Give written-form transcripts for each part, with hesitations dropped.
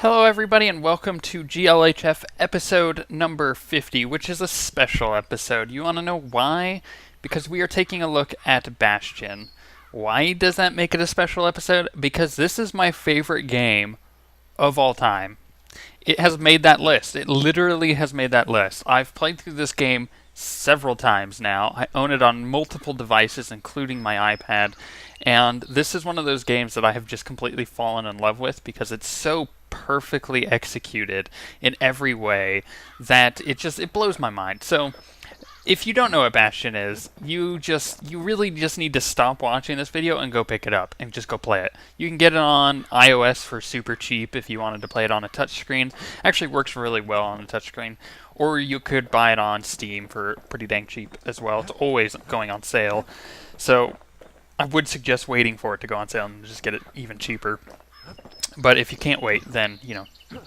Hello everybody and welcome to GLHF episode number 50, which is a special episode. You want to know why? Because we are taking a look at Bastion. Why does that make it a special episode? Because this is my favorite game of all time. It has made that list. It literally has made that list. I've played through this game several times now. I own it on multiple devices, including my iPad. And this is one of those games that I have just completely fallen in love with because it's so perfectly executed in every way that it blows my mind. So if you don't know what Bastion is, you really just need to stop watching this video and go pick it up and just go play it. You can get it on iOS for super cheap if you wanted to play it on a touchscreen. Actually works really well on a touchscreen. Or you could buy it on Steam for pretty dang cheap as well. It's always going on sale. So I would suggest waiting for it to go on sale and just get it even cheaper. But if you can't wait, then,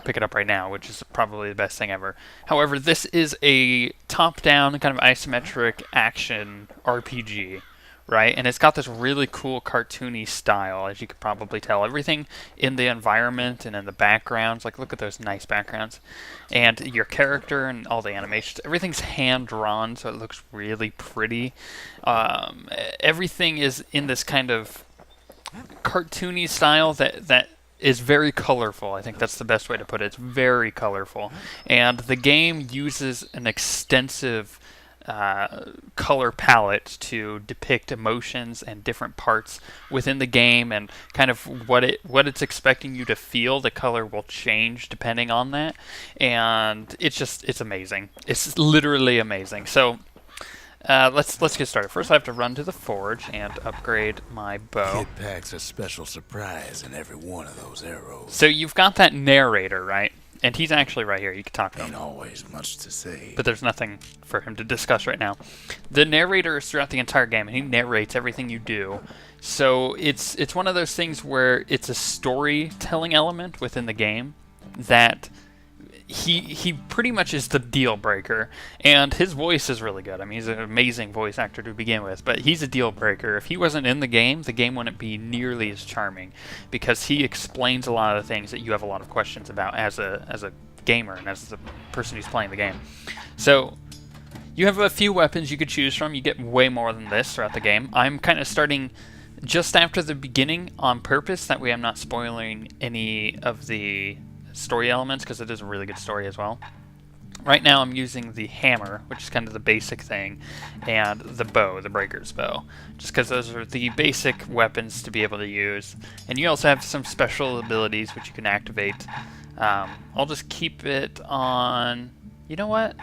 pick it up right now, which is probably the best thing ever. However, this is a top-down, kind of isometric action RPG, right? And it's got this really cool cartoony style, as you could probably tell. Everything in the environment and in the backgrounds, like look at those nice backgrounds. And your character and all the animations, everything's hand-drawn, so it looks really pretty. Everything is in this kind of cartoony style that is very colorful. I think that's the best way to put it. It's very colorful. And the game uses an extensive color palette to depict emotions and different parts within the game and kind of what it's expecting you to feel. The color will change depending on that. And it's amazing. It's literally amazing. So let's get started. First, I have to run to the forge and upgrade my bow. Kid packs a special surprise in every one of those arrows. So you've got that narrator, right? And he's actually right here. You can talk to him. Ain't always much to say. But there's nothing for him to discuss right now. The narrator is throughout the entire game, and he narrates everything you do. So it's one of those things where it's a storytelling element within the game that he pretty much is the deal breaker, and his voice is really good. I mean, he's an amazing voice actor to begin with, but he's a deal breaker. If he wasn't in the game wouldn't be nearly as charming, because he explains a lot of the things that you have a lot of questions about as a gamer and as the person who's playing the game. So you have a few weapons you could choose from. You get way more than this throughout the game. I'm kind of starting just after the beginning on purpose, that way I'm not spoiling any of the story elements, because it is a really good story as well. Right now I'm using the hammer, which is kind of the basic thing, and the bow, the breaker's bow, just because those are the basic weapons to be able to use. And you also have some special abilities which you can activate. I'll just keep it on, you know what?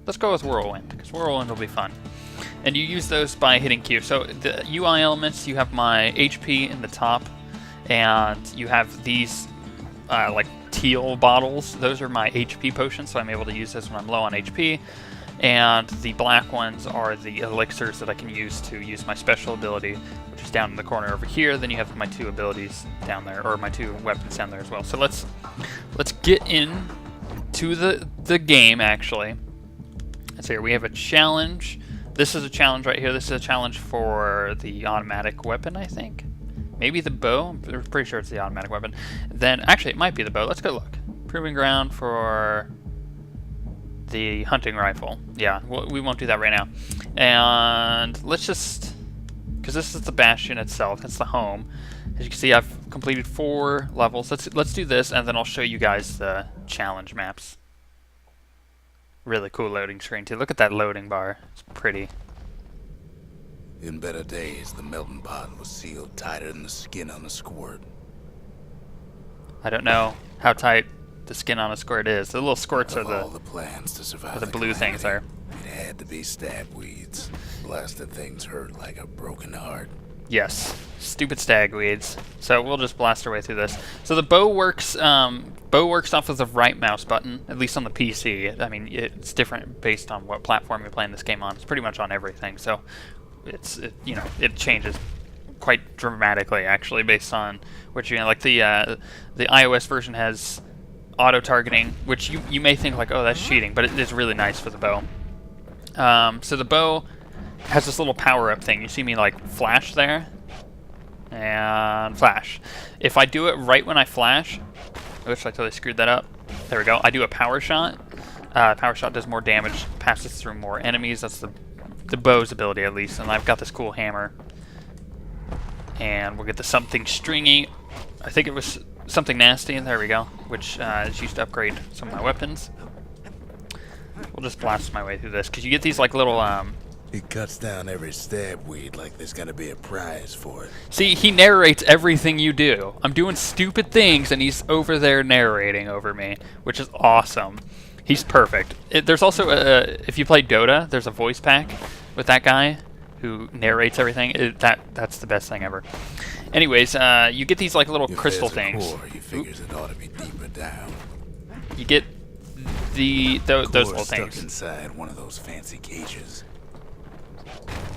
Let's go with Whirlwind, because Whirlwind will be fun. And you use those by hitting Q. So the UI elements, you have my HP in the top, and you have these like teal bottles. Those are my HP potions, so I'm able to use this when I'm low on HP. And the black ones are the elixirs that I can use to use my special ability, which is down in the corner over here. Then you have my two abilities down there, or my two weapons down there as well. So let's get in to the game, actually. Let's see here. We have a challenge. This is a challenge right here. This is a challenge for the automatic weapon, I think. Maybe the bow. I'm pretty sure it's the automatic weapon. Then, actually, it might be the bow. Let's go look. Proving ground for the hunting rifle. Yeah, we won't do that right now. And let's just, because this is the Bastion itself. That's the home. As you can see, I've completed 4 levels. Let's do this, and then I'll show you guys the challenge maps. Really cool loading screen too. Look at that loading bar. It's pretty. In better days, the melting pot was sealed tighter than the skin on a squirt. I don't know how tight the skin on a squirt is. The little squirts are all the plans to survive the blue things there. It had to be stagweeds. Blasted things hurt like a broken heart. Yes, stupid stagweeds. So we'll just blast our way through this. So the bow works. Bow works off of the right mouse button, at least on the PC. I mean, it's different based on what platform you're playing this game on. It's pretty much on everything. So it changes quite dramatically, actually, based on what you're like. The iOS version has auto targeting, which you may think like, oh, that's cheating, but it is really nice for the bow. So the bow has this little power-up thing. You see me like flash there, and flash. If I do it right when I flash, Oops, I totally screwed that up. There we go. I do a power shot. Power shot does more damage, passes through more enemies. That's the bow's ability at least. And I've got this cool hammer. And we'll get the something stringy. I think it was something nasty. There we go. Which is used to upgrade some of my weapons. We'll just blast my way through this because you get these like little He cuts down every stab weed like there's gonna be a prize for it. See, he narrates everything you do. I'm doing stupid things, and he's over there narrating over me, which is awesome. He's perfect. There's also, if you play Dota, there's a voice pack with that guy who narrates everything. That's the best thing ever. Anyways, you get these like little crystal things. Core, he figures it ought to be deeper down. You get those little stuck things. Inside one of those fancy cages.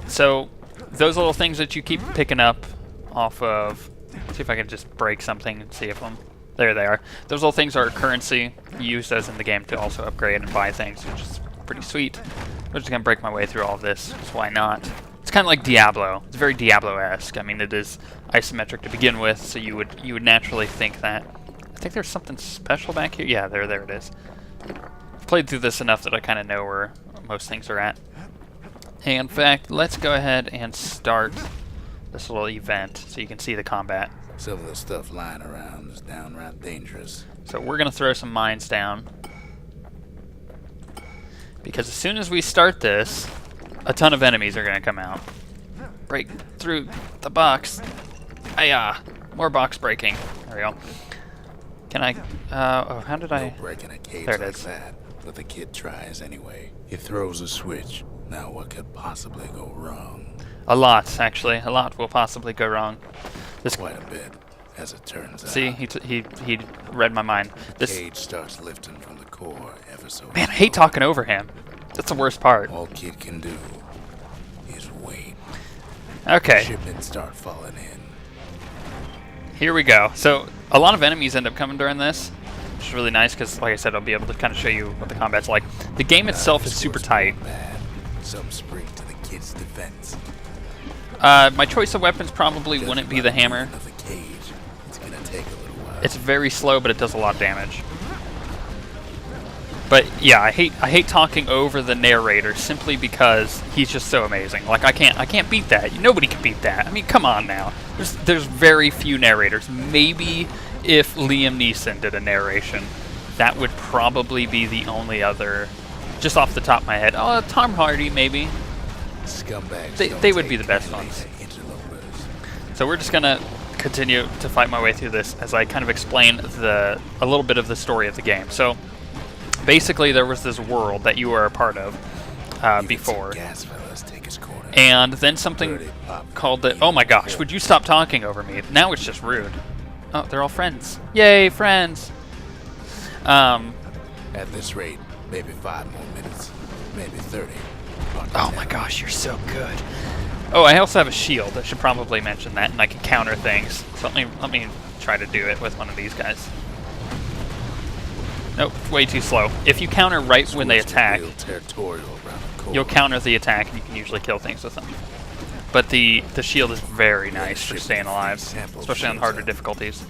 So, those little things that you keep picking up off of... See if I can just break something and see if them... There they are. Those little things are currency used as in the game to also upgrade and buy things, which is pretty sweet. I'm just going to break my way through all of this, so why not? It's kind of like Diablo. It's very Diablo-esque. I mean, it is isometric to begin with, so you would naturally think that. I think there's something special back here. Yeah, there it is. I've played through this enough that I kind of know where most things are at. Hey, in fact, let's go ahead and start this little event so you can see the combat. Some of the stuff lying around is downright dangerous. So we're going to throw some mines down. Because as soon as we start this, a ton of enemies are going to come out. Break through the box. Hiya! More box breaking. There we go. Can I... oh, how did I... No breaking a cage there it like is. that, but the kid tries anyway. He throws a switch. Now what could possibly go wrong? A lot, actually. A lot will possibly go wrong. This Quite a bit, as it turns out. See, he read my mind. The This cage starts lifting from the core ever so man, I hate talking over him. That's the worst part. All kid can do is wait. Okay, Shipments start falling in. here we go. So a lot of enemies end up coming during this, which is really nice because, like I said, I'll be able to kind of show you what the combat's like. The game itself is super tight. Bad. Some spring to the kid's defense. My choice of weapons probably wouldn't be the hammer. Of the cage. It's gonna take a little while. It's very slow, but it does a lot of damage. But yeah, I hate talking over the narrator simply because he's just so amazing. Like I can't beat that. Nobody can beat that. I mean, come on now. There's very few narrators. Maybe if Liam Neeson did a narration, that would probably be the only other. Just off the top of my head, oh, Tom Hardy maybe. Scumbags They would be the best ones. So we're just gonna continue to fight my way through this as I kind of explain a little bit of the story of the game. So basically, there was this world that you were a part of before, and then something called the. Oh my gosh! Would you stop talking over me? Now it's just rude. Oh, they're all friends. Yay, friends! At this rate, maybe 5 more minutes, maybe 30. Oh my gosh, you're so good. Oh, I also have a shield. I should probably mention that, and I can counter things. So let me try to do it with one of these guys. Nope, way too slow. If you counter right when they attack, you'll counter the attack, and you can usually kill things with them. But the shield is very nice for staying alive, especially on harder difficulties.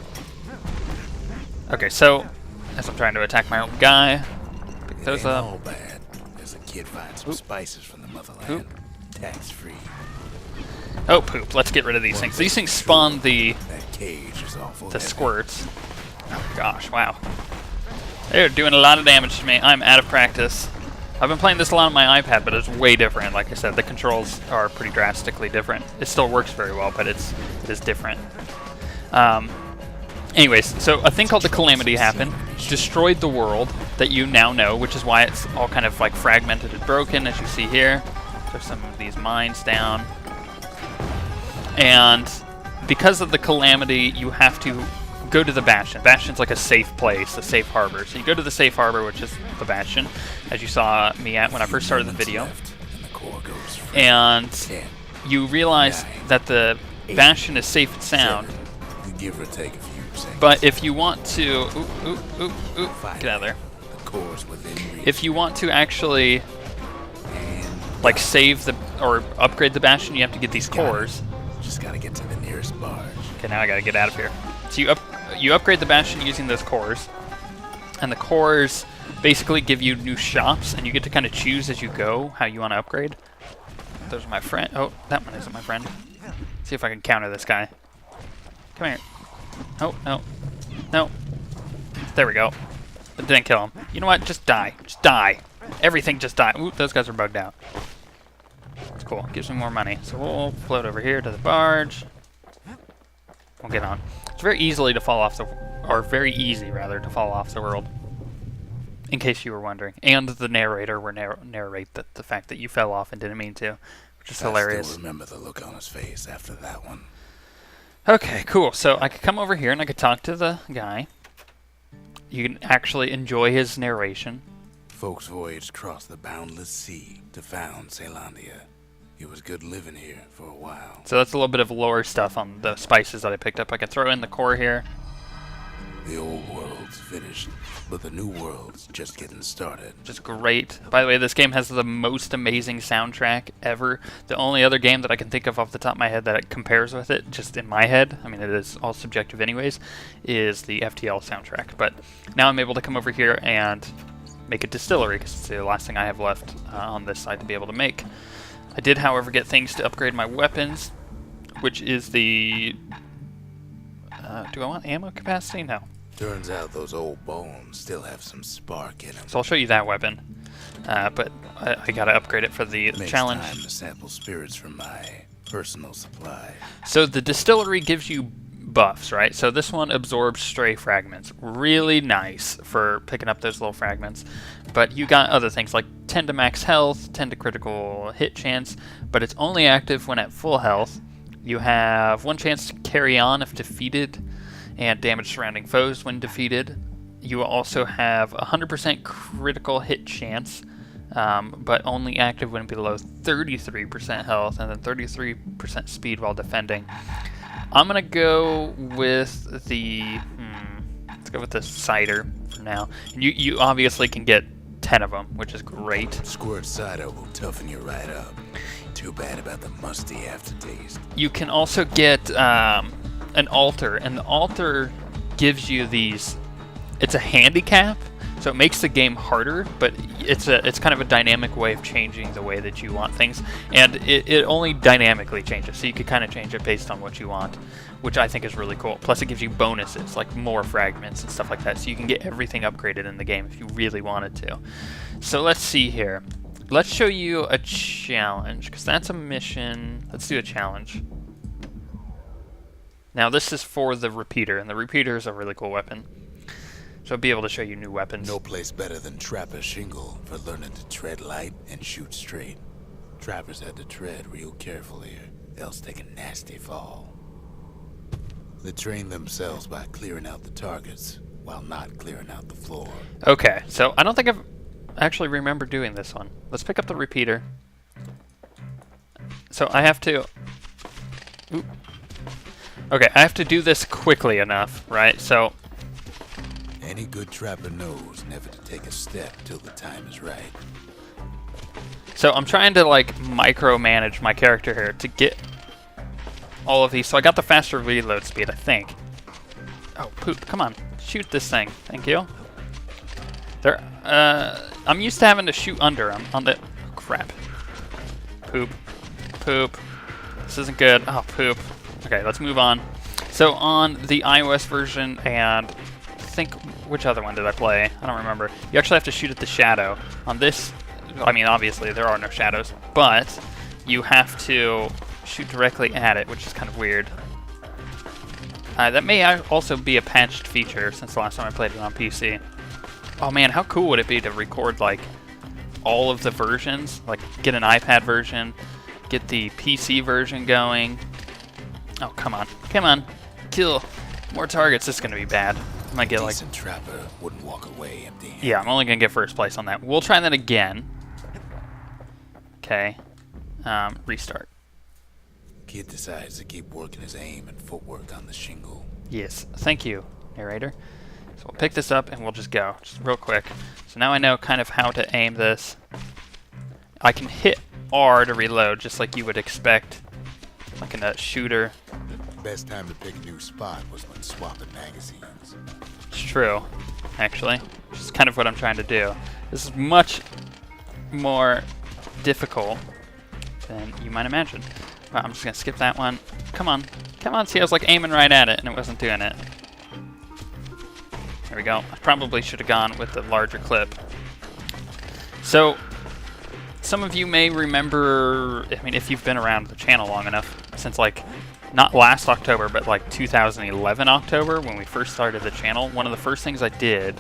Okay, so as I'm trying to attack my own guy, pick those up. As a kid finds some spices from the motherland, tax free. Oh poop! Let's get rid of these things. These things spawn the squirts. Oh gosh! Wow. They're doing a lot of damage to me. I'm out of practice. I've been playing this a lot on my iPad, but it's way different. Like I said, the controls are pretty drastically different. It still works very well, but it is different. Anyways, so a thing called the Calamity happened, destroyed the world that you now know, which is why it's all kind of like fragmented and broken, as you see here. There's some of these mines down. And because of the Calamity, you have to go to the Bastion. Bastion's like a safe place, a safe harbor. So you go to the safe harbor, which is the Bastion, as you saw me at when I first started the video. And you realize that the Bastion is safe and sound. Give or take a few seconds. But if you want to... get out of there. If you want to actually like save the or upgrade the Bastion, you have to get these cores. Just gotta get to the nearest barge. Okay, now I gotta get out of here. So you you upgrade the Bastion using those cores, and the cores basically give you new shops, and you get to kind of choose as you go how you want to upgrade. Those are my friend. Oh, that one isn't my friend. See if I can counter this guy. Come here. Oh, no. No. There we go. It didn't kill him. You know what? Just die. Just die. Everything just die. Ooh, those guys are bugged out. It's cool. Gives me more money. So we'll float over here to the barge. We'll get on. It's very easily to fall off the... Or very easy, rather, to fall off the world. In case you were wondering. And the narrator will narrate the fact that you fell off and didn't mean to. Which is hilarious. I still remember the look on his face after that one. Okay, cool. So I could come over here and I could talk to the guy. You can actually enjoy his narration. Folks voyaged across the boundless sea to found Caelondia. It was good living here for a while. So that's a little bit of lore stuff on the spices that I picked up. I can throw in the core here. The old world's finished, but the new world's just getting started. Just great. By the way, this game has the most amazing soundtrack ever. The only other game that I can think of off the top of my head that it compares with it, just in my head, I mean it is all subjective anyways, is the FTL soundtrack. But now I'm able to come over here and make a distillery, because it's the last thing I have left on this side to be able to make. I did, however, get things to upgrade my weapons, which is the... do I want ammo capacity? No. Turns out those old bones still have some spark in them. So I'll show you that weapon, but I gotta upgrade it for the challenge. Next time to sample spirits from my personal supply. So the distillery gives you buffs, right? So this one absorbs stray fragments. Really nice for picking up those little fragments. But you got other things like 10 to max health, 10 to critical hit chance, but it's only active when at full health. You have 1 chance to carry on if defeated, and damage surrounding foes when defeated. You also have 100% critical hit chance, but only active when below 33% health, and then 33% speed while defending. I'm gonna go with the let's go with the cider for now. And you obviously can get 10 of them, which is great. Squirt cider will toughen you right up. Too bad about the musty aftertaste. You can also get an altar, and the altar gives you these... It's a handicap, so it makes the game harder, but it's kind of a dynamic way of changing the way that you want things, and it only dynamically changes, so you could kind of change it based on what you want, which I think is really cool. Plus it gives you bonuses, like more fragments and stuff like that, so you can get everything upgraded in the game if you really wanted to. So let's see here. Let's show you a challenge, because that's a mission. Let's do a challenge. Now this is for the repeater, and the repeater is a really cool weapon. So I'll be able to show you new weapons. No place better than Trapper Shingle for learning to tread light and shoot straight. Trappers had to tread real carefully, or else take a nasty fall. They train themselves by clearing out the targets, while not clearing out the floor. Okay, so I don't think I've actually remember doing this one. Let's pick up the repeater. So I have to... Oop. Okay, I have to do this quickly enough, right? So... Any good trapper knows never to take a step till the time is right. So I'm trying to, like, micromanage my character here to get all of these. So I got the faster reload speed, I think. Oh, poop. Come on. Shoot this thing. Thank you. There... I'm used to having to shoot under them on the... Oh, crap. Poop. Poop. This isn't good. Oh, poop. Okay, let's move on. So on the iOS version, and I think... Which other one did I play? I don't remember. You actually have to shoot at the shadow. On this... I mean, obviously, there are no shadows, but you have to shoot directly at it, which is kind of weird. That may also be a patched feature since the last time I played it on PC. Oh man, how cool would it be to record, like, all of the versions? Like, get an iPad version, get the PC version going. Oh, come on. Come on. Kill more targets. This is going to be bad. I might get, like... Decent trapper wouldn't walk away empty-handed. Yeah, I'm only going to get first place on that. We'll try that again. Okay. Restart. Kid decides to keep working his aim and footwork on the shingle. Yes. Thank you, narrator. So we'll pick this up and we'll just go, just real quick. So now I know kind of how to aim this. I can hit R to reload, just like you would expect, like in a shooter. best time to pick a new spot was when swapping magazines. It's true, actually. Which is kind of what I'm trying to do. This is much more difficult than you might imagine. Well, I'm just going to skip that one. Come on. Come on. See, I was like aiming right at it and it wasn't doing it. There we go. I probably should have gone with the larger clip. So, some of you may remember, I mean, if you've been around the channel long enough, since like, not last October, but like 2011 October, when we first started the channel, one of the first things I did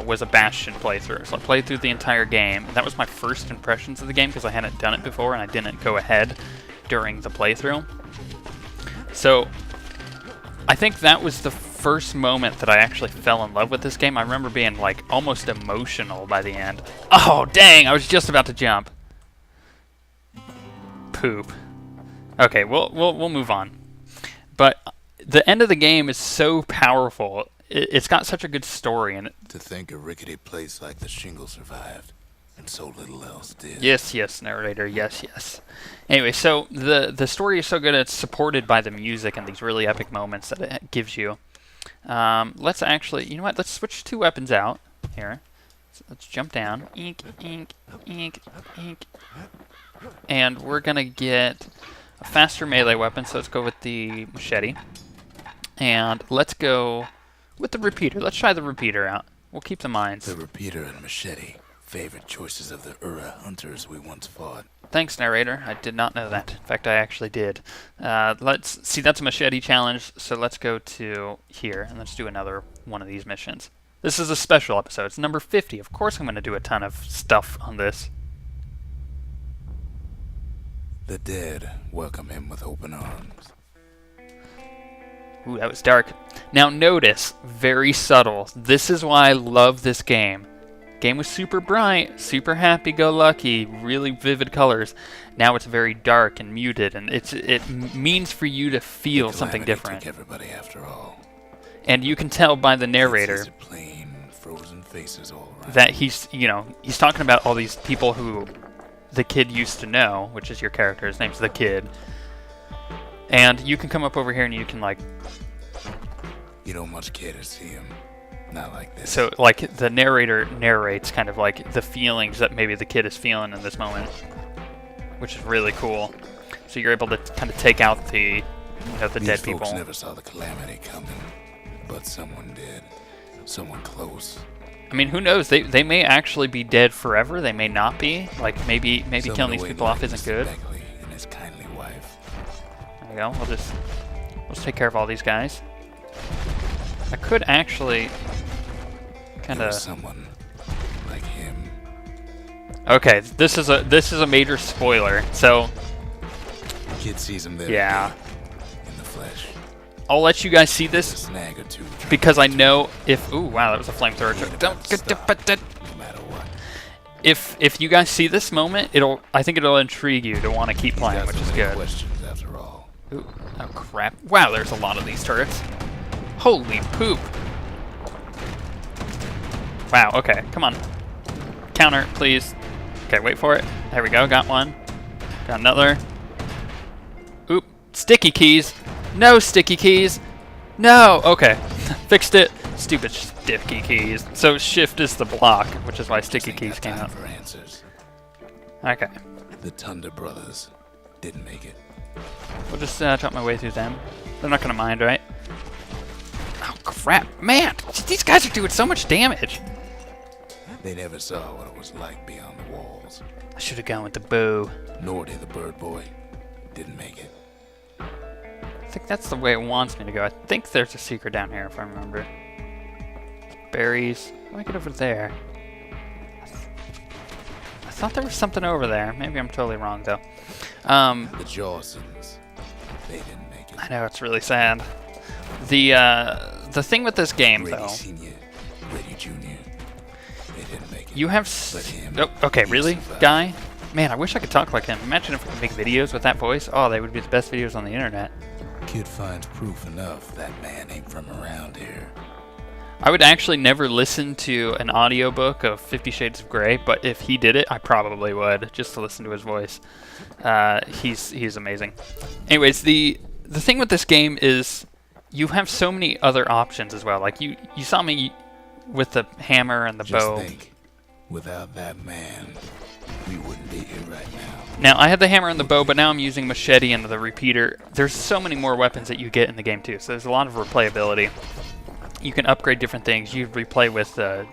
was a Bastion playthrough. So I played through the entire game, and that was my first impressions of the game because I hadn't done it before and I didn't go ahead during the playthrough. So, I think that was the first moment that I actually fell in love with this game. I remember being like almost emotional by the end. Oh dang, I was just about to jump. Poop. Okay, we'll move on. But the end of the game is so powerful. It's got such a good story in it. To think a rickety place like the Shingle survived, and so little else did. Yes, yes, narrator, yes, yes. Anyway, so the story is so good it's supported by the music and these really epic moments that it gives you. Let's actually, you know what, let's switch 2 weapons out here. So let's jump down. Ink, ink, ink, ink. And we're going to get a faster melee weapon, so let's go with the machete. And let's go with the repeater. Let's try the repeater out. We'll keep the mines. The repeater and machete, favorite choices of the Ura hunters we once fought. Thanks, narrator. I did not know that. In fact, I actually did. Let's see, that's a machete challenge, so let's go to here, and let's do another one of these missions. This is a special episode. It's number 50. Of course I'm going to do a ton of stuff on this. The dead welcome him with open arms. Ooh, that was dark. Now notice, very subtle. This is why I love this game. Game was super bright, super happy-go-lucky, really vivid colors. Now it's very dark and muted, and it means for you to feel something different. Took everybody after all. And you can tell by the narrator Plain, frozen faces all around. that he's talking about all these people who the kid used to know, which is your character. His name's the Kid. And you can come up over here and you can like... You don't much care to see him. Not like this. So, like, the narrator narrates kind of like the feelings that maybe the kid is feeling in this moment, which is really cool. So you're able to kind of take out the, the dead people. These folks never saw the calamity coming, but someone did. Someone close. I mean, who knows? They may actually be dead forever. They may not be. Like, maybe killing these people off isn't good. And his kindly wife. There we go. Let's take care of all these guys. I could actually kind of someone like him. Okay, this is a major spoiler. So Kid sees him there. Yeah. In the flesh. I'll let you guys see this A snag or two. because I know if ooh wow, that was a flamethrower. No matter what. If you guys see this moment, I think it'll intrigue you to want to keep playing, which is good. Questions after all. Ooh, oh crap. Wow, there's a lot of these turrets. Holy poop. Wow, okay, come on. Counter, please. Okay, wait for it. There we go, got one. Got another. Oop, sticky keys. No sticky keys. No, okay. Fixed it. Stupid sticky keys. So shift is the block, which is why sticky keys came out. For answers. Okay. The Thunder Brothers didn't make it. We'll just chop my way through them. They're not gonna mind, right? Oh crap, man! These guys are doing so much damage. They never saw what it was like beyond the walls. I should have gone with the bow. Nor did the bird boy. Didn't make it. I think that's the way it wants me to go. I think there's a secret down here, if I remember. Berries. Let me get over there. I thought there was something over there. Maybe I'm totally wrong, though. The Jawsons. They didn't make it. I know, it's really sad. The thing with this game, Grady though... Senior, Grady Junior. They didn't make it. You have... Oh, okay, really? Guy? Man, I wish I could talk like him. Imagine if we could make videos with that voice. Oh, they would be the best videos on the internet. Kid finds proof enough that man ain't from around here. I would actually never listen to an audiobook of 50 Shades of Grey, but if he did it, I probably would, just to listen to his voice. He's amazing. Anyways, the the thing with this game is you have so many other options as well. Like you saw me with the hammer and the bow. Just think, without that man, we wouldn't be here right now. Now, I had the hammer and the bow, but now I'm using machete and the repeater. There's so many more weapons that you get in the game, too, so there's a lot of replayability. You can upgrade different things. You replay with I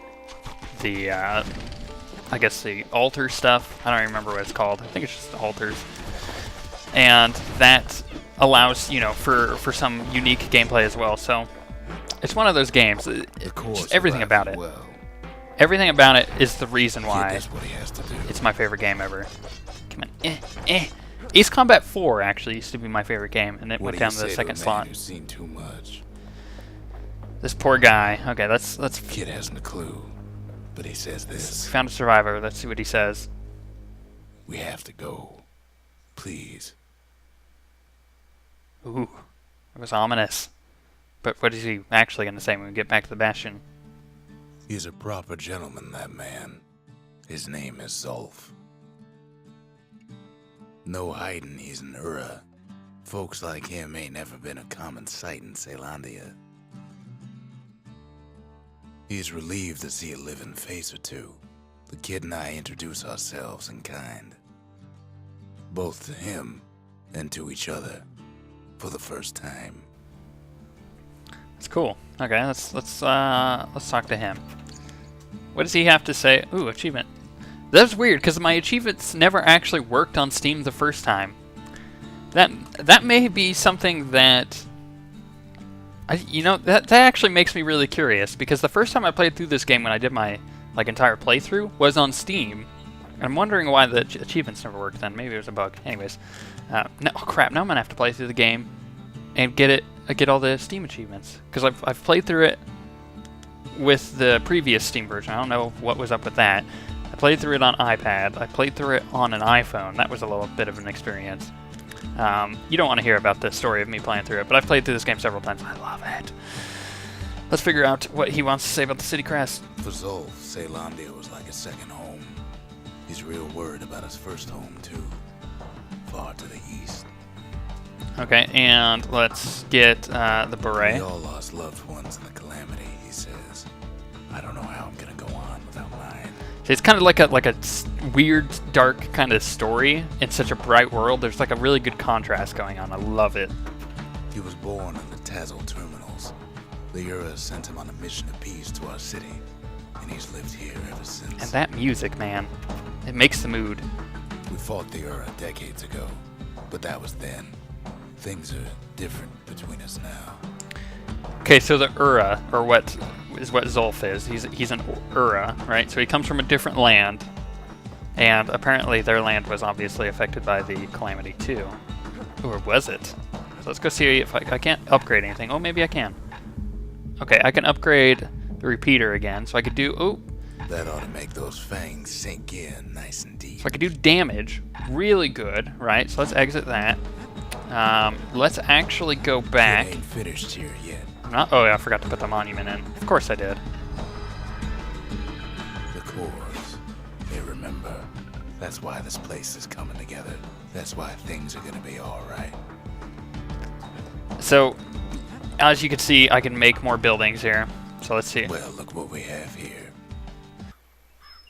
guess the altar stuff. I don't remember what it's called. I think it's just the altars. And that allows, you know, for some unique gameplay as well. So it's one of those games. Just everything about it. Well. Everything about it is the reason why That's what he has to do. it's my favorite game ever. Come on. Ace Combat 4 actually used to be my favorite game, and it went down to the second slot. Who's seen too much? This poor guy. Okay, let's Kid hasn't a clue, but he says this. found a survivor. Let's see what he says. We have to go. Please. Ooh, it was ominous. But what is he actually going to say when we get back to the Bastion? He's a proper gentleman, that man. His name is Zulf. No hiding he's an Ura. Folks like him ain't never been a common sight in Caelondia. He's relieved to see a living face or two. The kid and I introduce ourselves in kind. Both to him and to each other. For the first time. It's cool. Okay, let's talk to him. What does he have to say? Ooh, achievement. That's weird because my achievements never actually worked on Steam the first time. That may be something that that actually makes me really curious, because the first time I played through this game when I did my entire playthrough was on Steam. And I'm wondering why the achievements never worked then. Maybe it was a bug. Anyways, no, oh crap! Now I'm gonna have to play through the game and get all the Steam achievements, because I've played through it with the previous Steam version. I don't know what was up with that. I played through it on iPad. I played through it on an iPhone. That was a little bit of an experience. You don't want to hear about the story of me playing through it, but I've played through this game several times. I love it. Let's figure out what he wants to say about the city crest. For Zulf, Caelondia was like a second home. He's real worried about his first home, too. Far to the east. Okay, and let's get the beret. We all lost loved ones in the calamity, he says. I don't know how I'm gonna go on without mine. It's kind of like a weird, dark kind of story in such a bright world. There's like a really good contrast going on. I love it. He was born in the Tazal terminals. The Ura sent him on a mission of peace to our city, and he's lived here ever since. And that music, man, it makes the mood. We fought the Ura decades ago, but that was then. Things are different between us now. Okay, so the Ura, or what Zulf is, he's an Ura, right? So he comes from a different land, and apparently their land was obviously affected by the calamity too. Or was it? So let's go see if I can't upgrade anything. Oh, maybe I can. Okay, I can upgrade the repeater again, so I could do... Oh, that ought to make those fangs sink in nice and deep. So I could do damage really good, right? So let's exit that. Let's actually go back. It ain't finished here yet. Oh yeah, I forgot to put the monument in. Of course I did. The cores. They remember. That's why this place is coming together. That's why things are gonna be alright. So, as you can see, I can make more buildings here. So let's see. Well, look what we have here.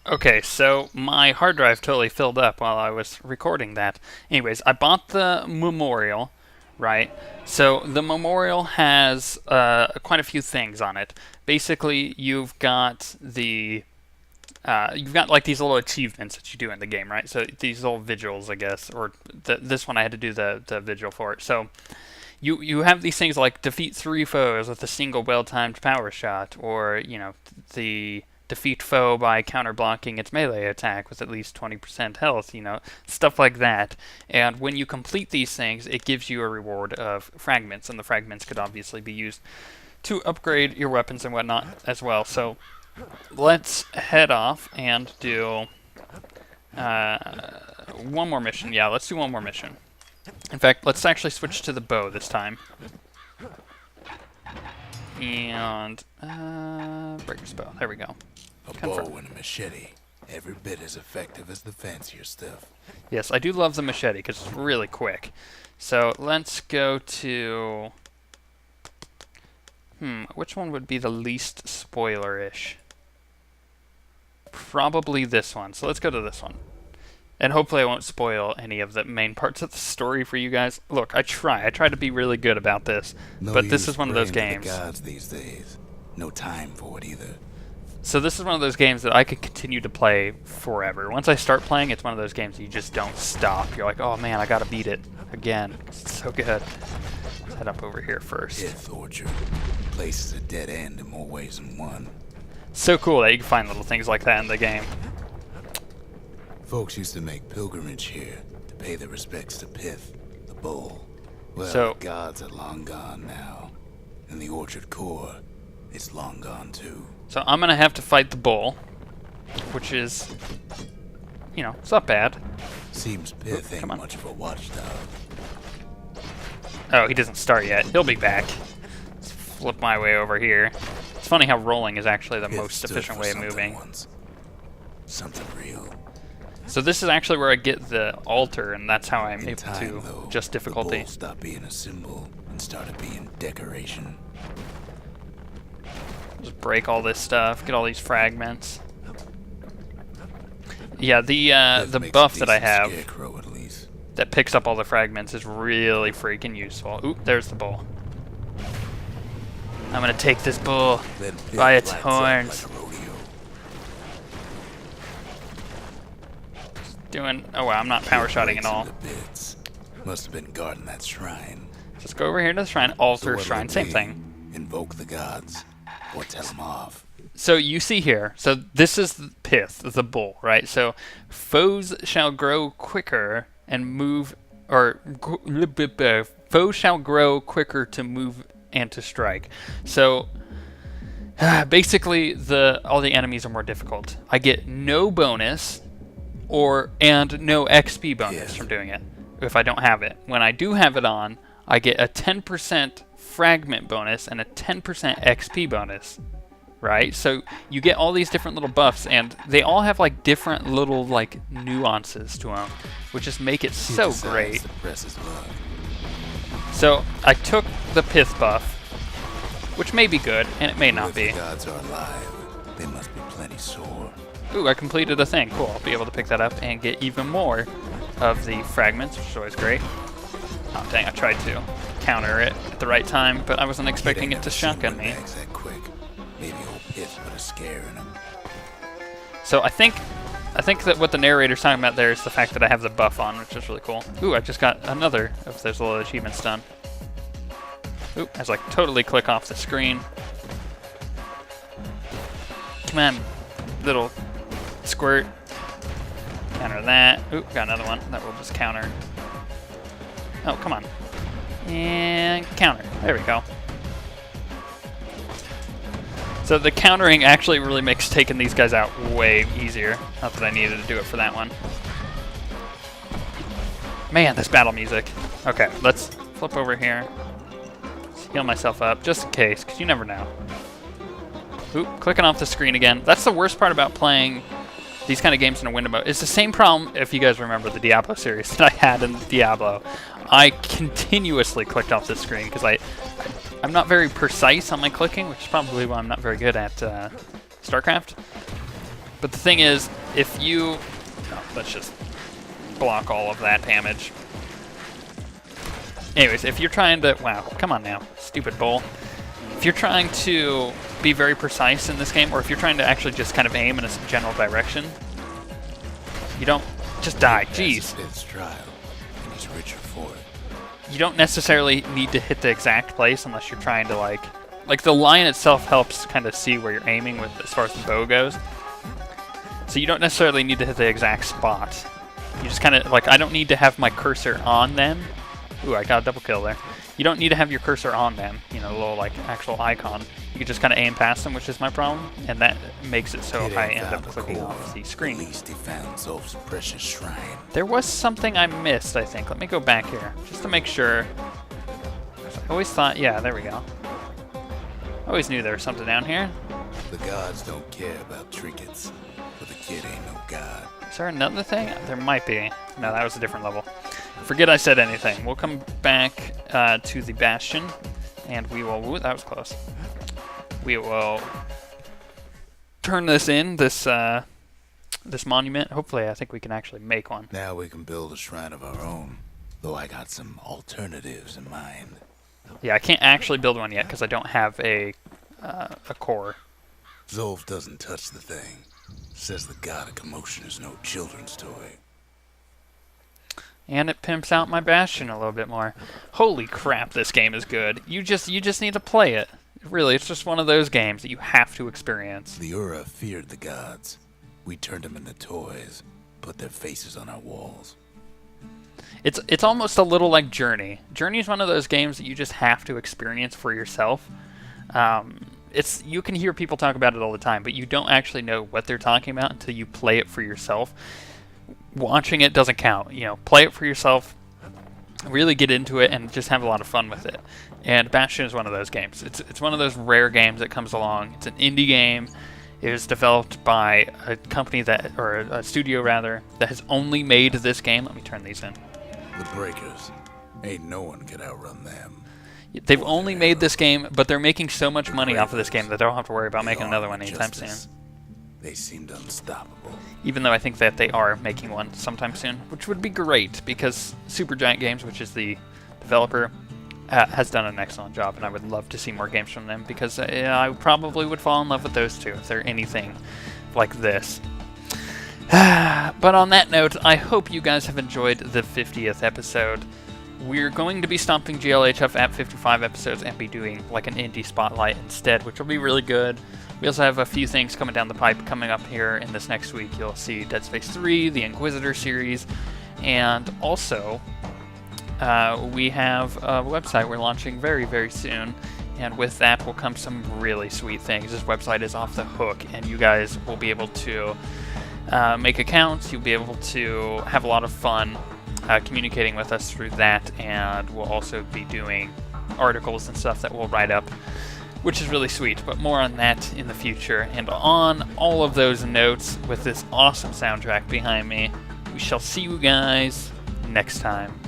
Okay, so my hard drive totally filled up while I was recording that. Anyways, I bought the memorial, right? So the memorial has quite a few things on it. Basically, you've got like these little achievements that you do in the game, right? So these little vigils, I guess, or this one I had to do the vigil for it. So you have these things like defeat 3 foes with a single well-timed power shot, or the defeat foe by counter-blocking its melee attack with at least 20% health, stuff like that. And when you complete these things, it gives you a reward of fragments, and the fragments could obviously be used to upgrade your weapons and whatnot as well. So let's head off and do one more mission. Yeah, let's do one more mission. In fact, let's actually switch to the bow this time. And breaker's bow. There we go. A bow and a machete. Every bit as effective as the fancier stuff. Yes, I do love the machete because it's really quick. So let's go to... which one would be the least spoiler-ish? Probably this one. So let's go to this one. And hopefully I won't spoil any of the main parts of the story for you guys. Look, I try to be really good about this, but this is one of those games. The gods these days. No time for it either. So this is one of those games that I could continue to play forever. Once I start playing, it's one of those games that you just don't stop. You're like, oh man, I gotta beat it again. It's so good. Let's head up over here first. Pith Orchard. Place is a dead end in more ways than one. So cool that you can find little things like that in the game. Folks used to make pilgrimage here to pay their respects to Pith, the bull. Well, So- the gods are long gone now. And the orchard core is long gone too. So I'm gonna have to fight the bull, which is, you know, it's not bad. Seems Pith ain't come on. much of a watchdog. Oh, he doesn't start yet. He'll be back. Let's flip my way over here. It's funny how rolling is actually the Pith most stood efficient for way of something moving. once. Something real. So this is actually where I get the altar, and that's how I'm In able time, to though, adjust difficulty. the bull stopped being a symbol and started being decoration. Just break all this stuff, get all these fragments. Yeah, the Pith makes a buff that I decent have scarecrow, at least. that picks up all the fragments is really freaking useful. Oop, there's the bull. I'm gonna take this bull Then Pith by its lights up horns. like a rodeo. Doing, oh wow, I'm not power Pith shotting at breaks all. into bits. Must have been guarding that shrine. Just go over here to the shrine, So altar, what'll shrine, it same be? thing. Invoke the gods, or tell them off. So you see here, so this is the Pith, the bull, right? So foes shall grow quicker and move, or foes shall grow quicker to move and to strike. So basically, all the enemies are more difficult. I get no bonus, and no XP bonus from doing it if I don't have it. When I do have it on, I get a 10% fragment bonus and a 10% XP bonus. Right? So you get all these different little buffs, and they all have like different little like nuances to them, which just make it He so decides great. to press his luck. So I took the Pith buff, which may be good, and it may not If be. the gods are alive, they must be plenty sore. Ooh, I completed a thing. Cool. I'll be able to pick that up and get even more of the fragments, which is always great. Oh dang, I tried to counter it at the right time, but I wasn't expecting it to shotgun me. That quick. Maybe old Pith put a scare in him. So I think that what the narrator's talking about there is the fact that I have the buff on, which is really cool. Ooh, I just got another of those little achievements done. Ooh, I was like totally click off the screen. Come on, little squirt. Counter that. Ooh, got another one that will just counter. Oh, come on. And counter. There we go. So the countering actually really makes taking these guys out way easier. Not that I needed to do it for that one. Man, this battle music. Okay, let's flip over here. Let's heal myself up, just in case, because you never know. Oop, clicking off the screen again. That's the worst part about playing these kind of games in a window mode. It's the same problem, if you guys remember the Diablo series that I had in Diablo. I continuously clicked off the screen because I'm not very precise on my clicking, which is probably why I'm not very good at StarCraft. But the thing is, if you... Oh, let's just block all of that damage. Anyways, if you're trying to... Wow, come on now, stupid bull. If you're trying to be very precise in this game, or if you're trying to actually just kind of aim in a general direction, you don't... Just die, jeez. Pith's trial, and he's richer for it. You don't necessarily need to hit the exact place unless you're trying to like the line itself helps kind of see where you're aiming with as far as the bow goes. So you don't necessarily need to hit the exact spot. You just kind of like, I don't need to have my cursor on them. Ooh, I got a double kill there. You don't need to have your cursor on them, you know, the little like actual icon. You can just kind of aim past them, which is my problem, and that makes it so I end up clicking off the screen. At least he found Zolf's precious shrine. There was something I missed, I think. Let me go back here, just to make sure. I always thought, yeah, there we go. I always knew there was something down here. The gods don't care about trinkets. but the kid ain't no god. Is there another thing? There might be. No, that was a different level. Forget I said anything. We'll come back to the Bastion, and we will... Ooh, that was close. We will turn this in, this monument. Hopefully, I think we can actually make one. Now we can build a shrine of our own, though I got some alternatives in mind. Yeah, I can't actually build one yet because I don't have a core. Zolf doesn't touch the thing. Says the god of commotion is no children's toy. And it pimps out my Bastion a little bit more. Holy crap, this game is good. You just need to play it. Really, it's just one of those games that you have to experience. The Ura feared the gods. We turned them into toys, put their faces on our walls. It's almost a little like Journey. Journey is one of those games that you just have to experience for yourself. You can hear people talk about it all the time, but you don't actually know what they're talking about until you play it for yourself. Watching it doesn't count. You know, play it for yourself, really get into it, and just have a lot of fun with it. And Bastion is one of those games. It's one of those rare games that comes along. It's an indie game. It was developed by a company or a studio rather, that has only made this game. Let me turn these in. The Breakers. Ain't no one could outrun them. They've only made this game, but they're making so much money off of this game that they don't have to worry about making another one anytime soon. They seemed unstoppable. Even though I think that they are making one sometime soon, which would be great, because Supergiant Games, which is the developer, has done an excellent job, and I would love to see more games from them, because I probably would fall in love with those two if they're anything like this. But on that note, I hope you guys have enjoyed the 50th episode. We're going to be stomping GLHF at 55 episodes and be doing like an indie spotlight instead, which will be really good. We also have a few things coming down the pipe coming up here in this next week. You'll see Dead Space 3, the Inquisitor series, and also we have a website we're launching very, very soon, and with that will come some really sweet things. This website is off the hook, and you guys will be able to make accounts. You'll be able to have a lot of fun communicating with us through that, and we'll also be doing articles and stuff that we'll write up, which is really sweet, but more on that in the future. And on all of those notes, with this awesome soundtrack behind me, we shall see you guys next time.